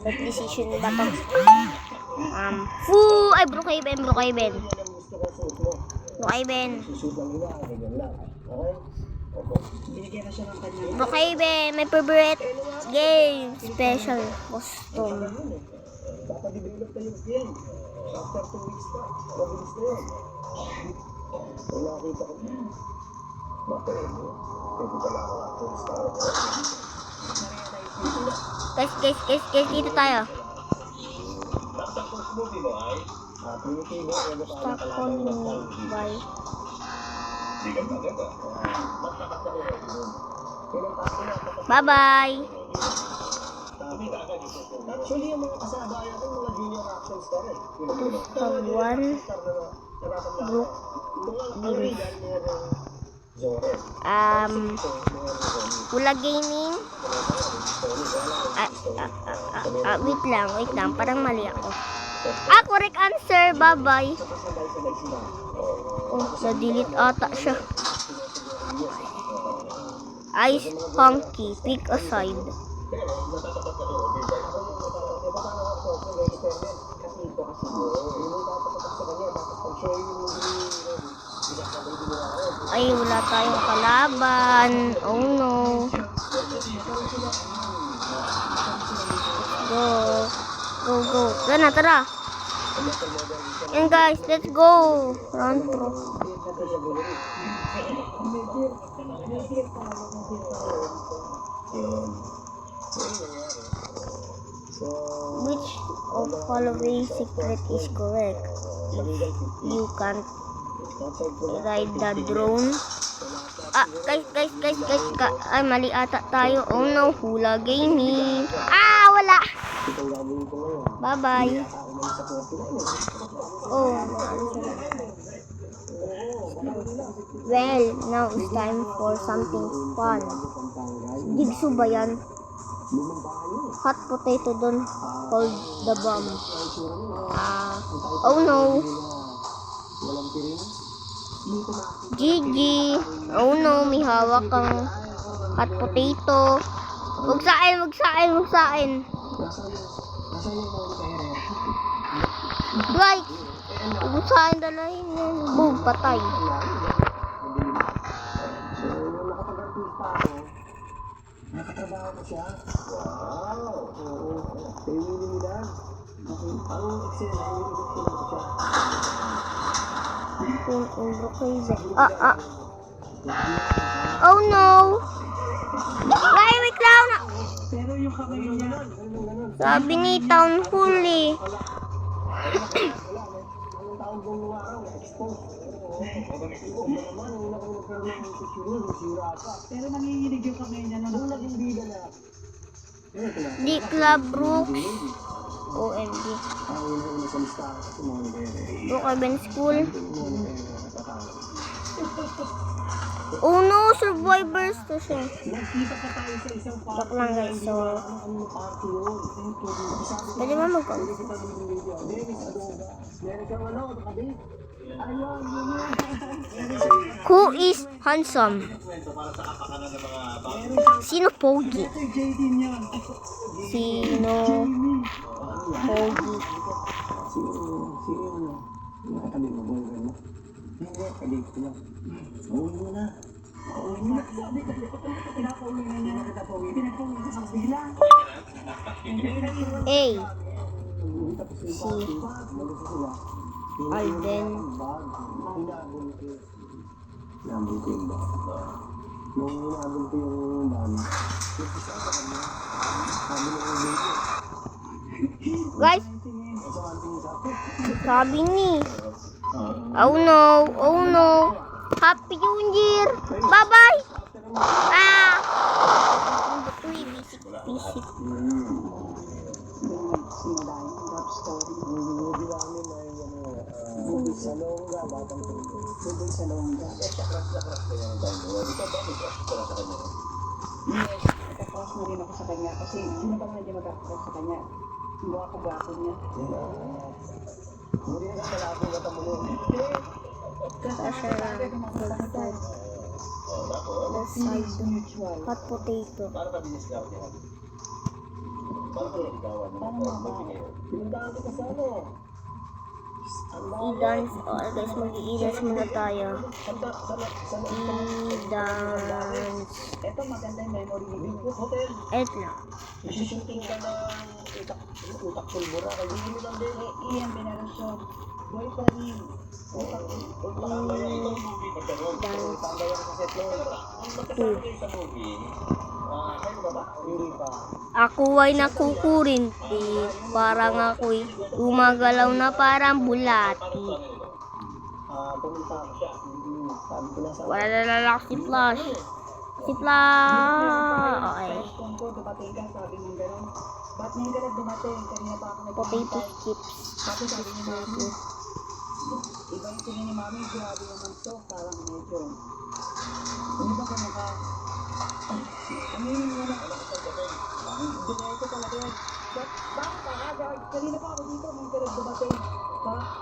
Bad decision ba to? Ay, Brookhaven. Brookhaven, my favorite game. Special costume. Papadevelop na yung skill. After 2 weeks pa, mabilis na yun. Wala kita ko. Bakit? Pwede pala ako Guys, dito tayo. Stockholm by bye-bye. Actually, yung mga kasabayan ko, mga junior action star eh. Tagwan Brook Games. Hula Gaming. Wait lang, parang mali ako. Correct answer, bye-bye. Oh, na-delete ata siya. Ice Honky, pick a side. Ay, wala tayong kalaban. Oh no. Go. Tara. And guys, let's go. Round pro. Which of following secret is correct? You can't ride the drone. Guys. Ay, mali ata tayo. Oh no, Hula Gaming. Wala. Bye-bye. Oh. Well, now it's time for something fun. Jigsaw ba yan? Hot potato don't hold the bomb. Oh no. Gigi. Oh no, may hawak kang hot potato. Wag saan. Guys, wag saan dalahin yan. Boom, patay. Nakatrabaho ko siya. Wow! Kay Winnie Milan. Ang Excel, Oh no! Wait lang! Pero yung kamay niya. Sabi ni Town Huli. Pero nanginginig yung kamay niya nung naging bida na. Di Club Brooks. OMG. Brookhaven School. Oh no, survivors to siya. Joke lang guys, so pwede ba mag-comment? Who is handsome? Sino pogi? A. Si Alden. Nabol ko yung bata. Nung hinabol ko yung bata, guys, sabi ni oh no, Happy New Year, bye-bye. Bisik. Salongga, batang tubig salongga. Nagka-cross na rin ako sa kanya kasi sino ba nga hindi magka-cross sa kanya? Yung gwapo niya. Muli na sa labo na tamulong. Hot potato. Pinuntahan kita sa ano? I-dance. Okay guys, mag-i-dance muna tayo. I-dance. Ito maganda yung memory ni Big Hotel. Eto lang. Isushooting ka ng utak pulbura. Kaya hindi mo lang din. Iyan, binarasyon. Boy pa rin. Utak tambay ang sa set mo. Ang magkasama kayo sa movie. Kayo ba ba? Hindi pa. Ako ay nakukurinti. Parang ako'y gumagalaw na parang bulati. Pumunta ako siya. Sabi ko na sa Wala na lalak si Flash. Si Flash. Okay. question ko, dumating ka, sabi mo gano'n. Ba't ngayon ka dumating? Kanina pa ako Potato nag-intay. chips. Sabi ni Mami, iba yung tingin ni Mami, grabe naman to, parang medyo. Hindi ba ka naka... Aminin mo na. Dineto talaga yan. Bakit ka aga? Kanina pa ako dito, may ka dumating.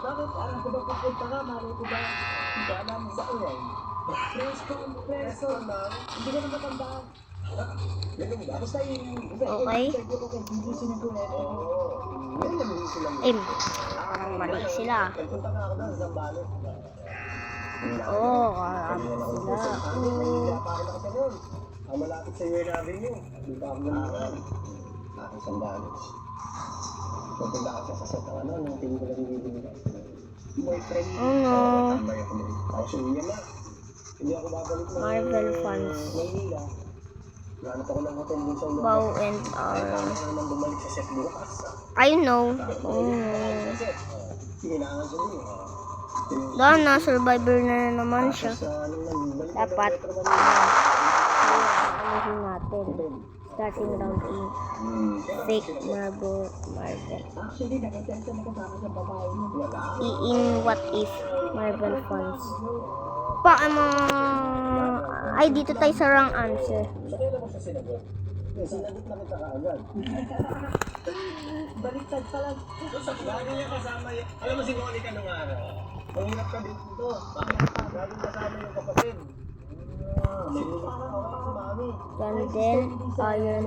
Bakit? Alam ko ba pupunta ka? Mali ko ba? Hindi ka alam sa uwan. Preso lang. Hindi ka na matandaan. Basta yung... Okay. Interview ko kay Gigi Sinagueto. Parang mali sila. Punta na ako doon sa Zambales. Oo, karami sila. Bakit ako doon? Malapit sa UNR Avenue. Dito ako naman. Sa Zambales. Pupunta ako sa set ng ano, nung tingin ko lang yung boyfriend. Tambay ako doon. Ako sa uwi na. Hindi ako babalik na Marvel fans. Maynila. Ganap ako ng hotel din sa ulo. Bow and Ay, arrow. paano ka naman bumalik sa set bukas? I know. Sige, nakakasunin mo. Doon na, survivor na naman siya. Dapat. Anuhin natin. Starting round 8. Fake Marvel. Actually, nakatenta na kasama sa babae mo. In what if Marvel fans. Paano? Ay, dito tayo sa wrong answer. So, kailan mo siya sinagot? Sinagot na kita kaagad. Baliktad pa lang. Lagi niya kasama yun. Alam mo si Monica nung araw. Mahirap ka dito. Bakit pa? Lagi kasama yung kapatid. Candle, Iron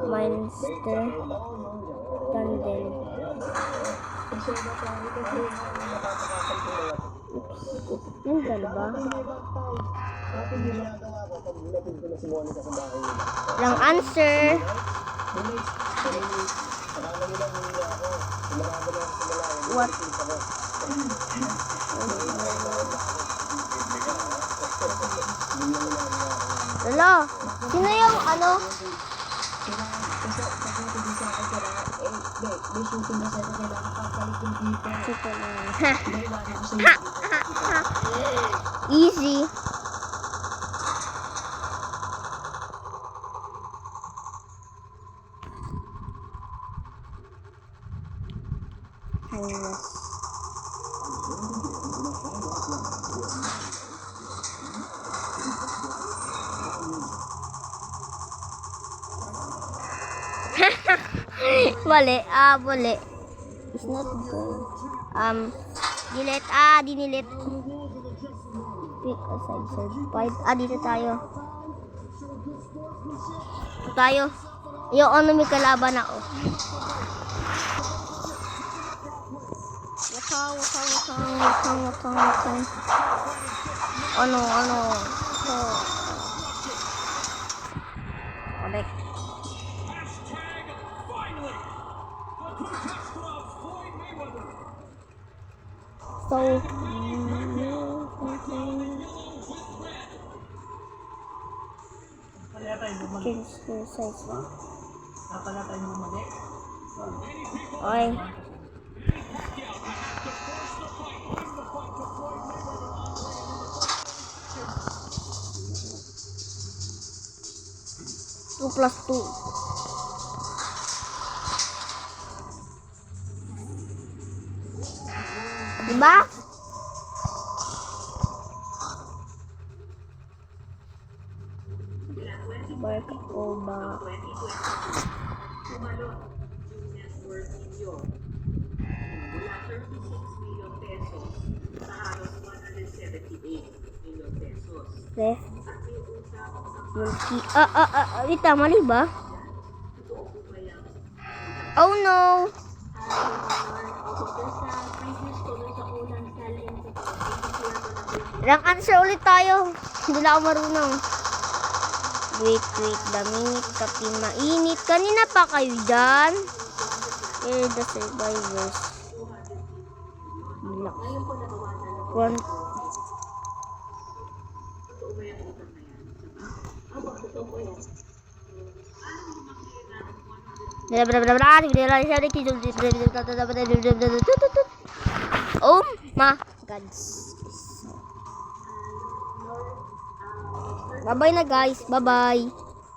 Minster, Candle. Nandun ba? Wrong answer. What? Lolo, sino yung ano? Easy. Mali, mali. It's not good. Delete, dinilit. Pick aside, survive. Dito tayo. Dito tayo. Yung ano, may kalaban ako. Wakang. Ano. Correct. So, change the size. Okay. Two plus two. Diba? Bark o ba? Ref. Multi. Wait, mali ba? Oh no! Rank answer ulit tayo. Hindi na ako marunong. Wait, Dominic, kape mainit. Kanina pa kayo dyan? The survivors. One. Oh my God. Bye-bye na guys. Bye-bye.